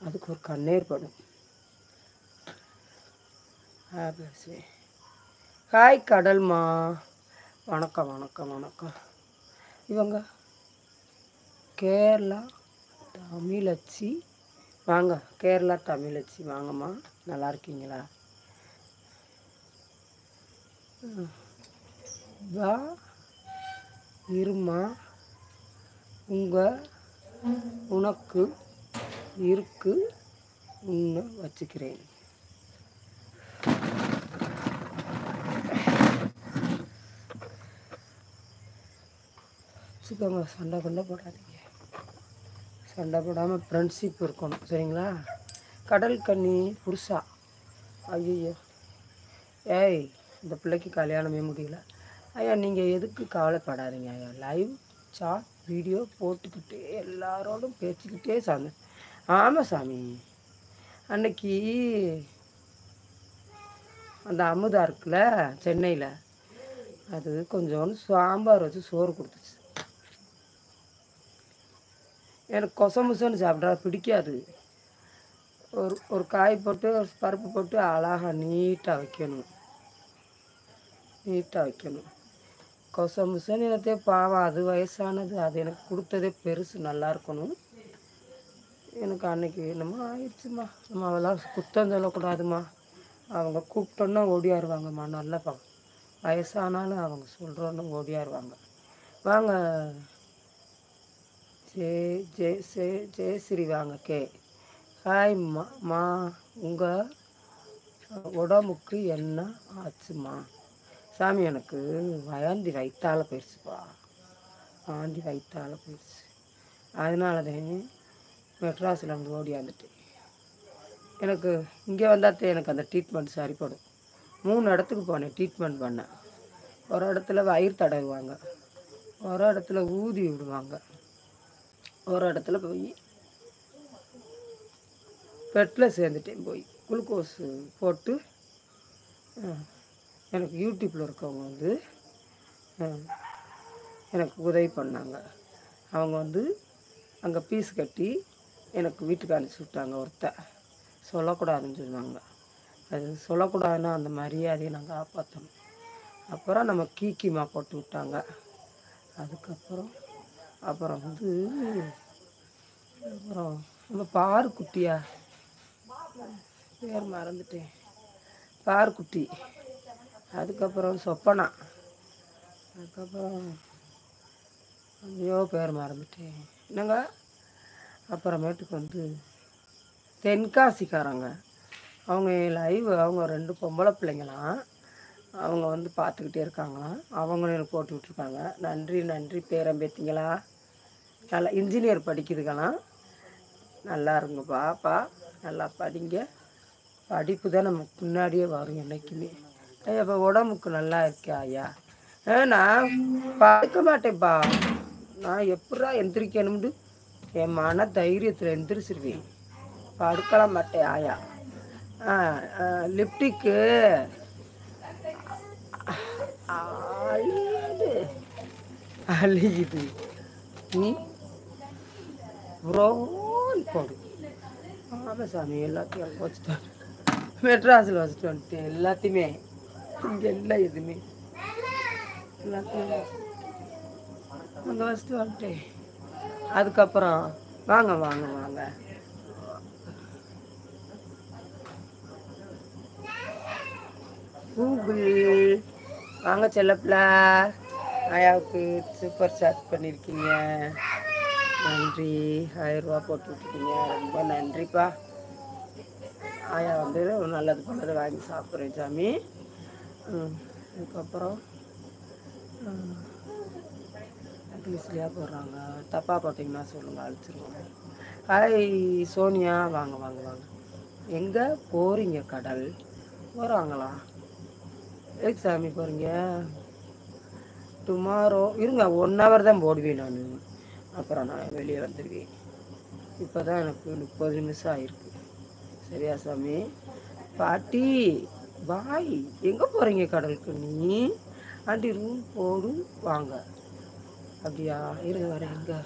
அதுக்கு ஒரு கண்ணீர் படும். ஹாய் கடல்மா, வணக்கம் வணக்கம் வணக்கம். இவங்க கேரளா தமிழச்சி, வாங்க கேரளா தமிழச்சி வாங்கம்மா, நல்லா இருக்கீங்களா? வா இருமா, உனக்கு இருக்கு உன்னை வச்சுக்கிறேன். வச்சுக்கோங்க, சண்டை கொண்டை போடாதீங்க, சண்டை போடாமல் ஃப்ரெண்ட்ஷிப் இருக்கணும், சரிங்களா? கடல் கன்னி புருஷா, ஐயோ ஏய், இந்த பிள்ளைக்கு கல்யாணமே முடியல. ஐயா நீங்கள் எதுக்கு கவலைப்படாதீங்க ஐயா, லைவ் சாட் வீடியோ போட்டுக்கிட்டே எல்லாரோடும் பேசிக்கிட்டே சாமி. ஆமாம் சாமி, அன்னைக்கு அந்த அமுதா இருக்குல்ல சென்னையில், அது கொஞ்சோண்டு சாம்பார் வச்சு சோறு கொடுத்துச்சு. எனக்கு கொசமுசன்னு சாப்பிட்றா பிடிக்காது. ஒரு காய் போட்டு ஒரு பருப்பு போட்டு அழகாக நீட்டாக வைக்கணும், நீட்டாக வைக்கணும். கொசமுசன்னு எனக்கே பாவம், அது வயசானது, அது எனக்கு கொடுத்ததே பெருசு, நல்லா இருக்கணும். எனக்கு அன்னைக்கு என்னமோ ஆயிடுச்சுமா. நம்ம அவெல்லாம் குத்தம் சொல்லக்கூடாதுமா, அவங்க கூப்பிட்டோன்னா ஓடியாருவாங்கம்மா. நல்லா வயசானாலும் அவங்க சொல்கிறோன்னு ஓடியாருவாங்க. வாங்க ஜெயஸ்ரீ வாங்க. ஹாய்ம்மா, உங்கள் உடம்புக்கு என்ன ஆச்சுமா? சாமி எனக்கு வாந்தி வயிற்றால் போயிடுச்சுப்பா, வாந்தி வயிற்றால் போயிடுச்சு. அதனால தான் மெட்ராஸில் இருந்து ஓடியாந்துட்டு. எனக்கு இங்கே வந்தால் எனக்கு அந்த ட்ரீட்மெண்ட் சரிப்படும். 3 இடத்துக்கு போனேன் ட்ரீட்மெண்ட் பண்ணேன். ஒரு இடத்துல வயிறு தடவுவாங்க, ஒரு இடத்துல ஊதி விடுவாங்க, ஒரு இடத்துல போய் பெட்டில் சேர்ந்துட்டேன். போய் குளுக்கோஸ் போட்டு எனக்கு யூடியூப்பில் இருக்கவங்க வந்து எனக்கு உதவி பண்ணாங்க. அவங்க வந்து அங்கே பீஸ் கட்டி எனக்கு வீட்டுக்கு அனுப்பிச்சி விட்டாங்க. ஒருத்தர் சொல்லக்கூடாதுன்னு சொன்னாங்க. அது சொல்லக்கூடாதுன்னா அந்த மரியாதையை நாங்கள் காப்பாற்றணும். அப்புறம் நம்ம கீக்கிமா போட்டு விட்டாங்க. அதுக்கப்புறம் வந்து அப்புறம் நம்ம பாருக்குட்டியா, பேர் மறந்துட்டேன், பாருக்குட்டி. அதுக்கப்புறம் சொப்பனா, அதுக்கப்புறம் ஐயோ பேர் மறந்துட்டேன் என்னங்க. அப்புறமேட்டுக்கு வந்து தென்காசிக்காரங்க, அவங்க லைவ், அவங்க 2 பொம்பளை பிள்ளைங்களாம், அவங்க வந்து பார்த்துக்கிட்டே இருக்காங்களாம். அவங்களும் எனக்கு போட்டு விட்ருக்காங்க. நன்றி நன்றி பேரம்பேத்திங்களா, நல்லா இன்ஜினியர் படிக்குதுங்களாம். நல்லா இருங்க பாப்பா, நல்லா படிங்க, படிப்பு தான் நமக்கு முன்னாடியே வரும் என்றைக்குமே. ஐயா இப்போ உடம்புக்கு நல்லா இருக்கா ஐயா? நான் படுக்க மாட்டேன்ப்பா, நான் எப்படா எந்திரிக்கணும்னு என் மன தைரியத்தில் எந்திரிச்சிருவேன், படுக்கலாம் மாட்டேன் ஆயா. லிப்டிக்கு அழியுது, நீ ப்ரோன் போடு. ஆமாம் சாமி, எல்லாத்தையும் அங்கே வச்சுட்டேன், மெட்ராஸில் வச்சுட்டு வந்துட்டேன் எல்லாத்தையுமே. இங்கே இல்லை எதுவுமே, எல்லாத்தையும் அங்கே வச்சுட்டு வந்துட்டேன். அதுக்கப்புறம் வாங்க வாங்க வாங்க, கூகுள் வாங்க செல்லப்பில். ஆயாவுக்கு சூப்பர் சாட் பண்ணியிருக்கீங்க, நன்றி. 1000 ரூபா போட்டு விட்டுருக்கீங்க, ரொம்ப நன்றிப்பா. ஆயா வந்து நல்லது பண்ணதை வாங்கி சாப்பிட்றேன் சாமி. அதுக்கப்புறம் இங்கிலீஷ்லையாக போடுறாங்க, தப்பாக போட்டிங்கன்னா சொல்லுங்கள், அழிச்சிருவாங்க. ஹாய் சோனியா, வாங்க வாங்க வாங்க. எங்கே போகிறீங்க கடல்? போகிறாங்களா? எதுக்கு சாமி போகிறீங்க? டுமாரோ இருங்க, 1 hour தான் போடுவேன் நான், அப்புறம் நான் வெளியே வந்துடுவேன். இப்போ தான் எனக்கு 30 நிமிஷம் ஆயிருக்கு. சரியா சாமி? பாட்டி பாய், எங்கே போகிறீங்க கடலுக்கு? நீ ஆண்டி ரூம் போடு வாங்க. அப்படியா, இருங்க வரேன். எங்கே